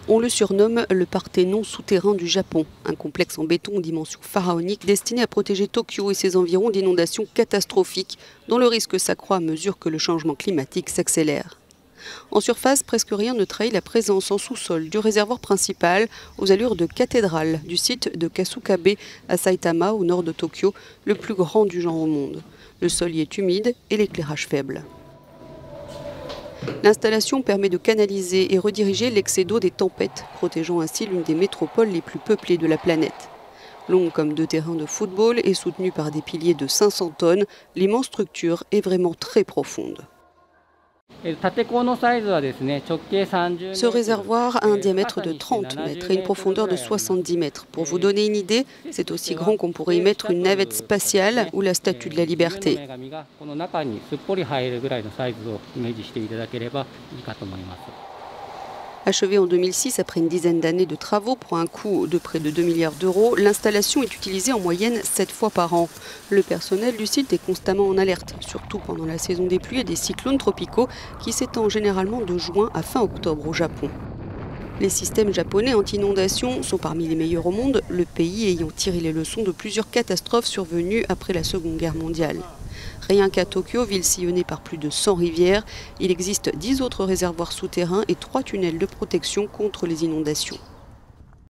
On le surnomme le Parthénon souterrain du Japon, un complexe en béton aux dimensions pharaoniques destiné à protéger Tokyo et ses environs d'inondations catastrophiques dont le risque s'accroît à mesure que le changement climatique s'accélère. En surface, presque rien ne trahit la présence en sous-sol du réservoir principal aux allures de cathédrale du site de Kasukabe à Saitama au nord de Tokyo, le plus grand du genre au monde. Le sol y est humide et l'éclairage faible. L'installation permet de canaliser et rediriger l'excès d'eau des tempêtes, protégeant ainsi l'une des métropoles les plus peuplées de la planète. Longue comme 2 terrains de football et soutenue par des piliers de 500 tonnes, l'immense structure est vraiment très profonde. Ce réservoir a un diamètre de 30 mètres et une profondeur de 70 mètres. Pour vous donner une idée, c'est aussi grand qu'on pourrait y mettre une navette spatiale ou la Statue de la Liberté. Achevée en 2006 après une dizaine d'années de travaux pour un coût de près de 2 milliards d'euros, l'installation est utilisée en moyenne 7 fois par an. Le personnel du site est constamment en alerte, surtout pendant la saison des pluies et des cyclones tropicaux qui s'étend généralement de juin à fin octobre au Japon. Les systèmes japonais anti-inondation sont parmi les meilleurs au monde, le pays ayant tiré les leçons de plusieurs catastrophes survenues après la Seconde Guerre mondiale. Rien qu'à Tokyo, ville sillonnée par plus de 100 rivières, il existe 10 autres réservoirs souterrains et 3 tunnels de protection contre les inondations.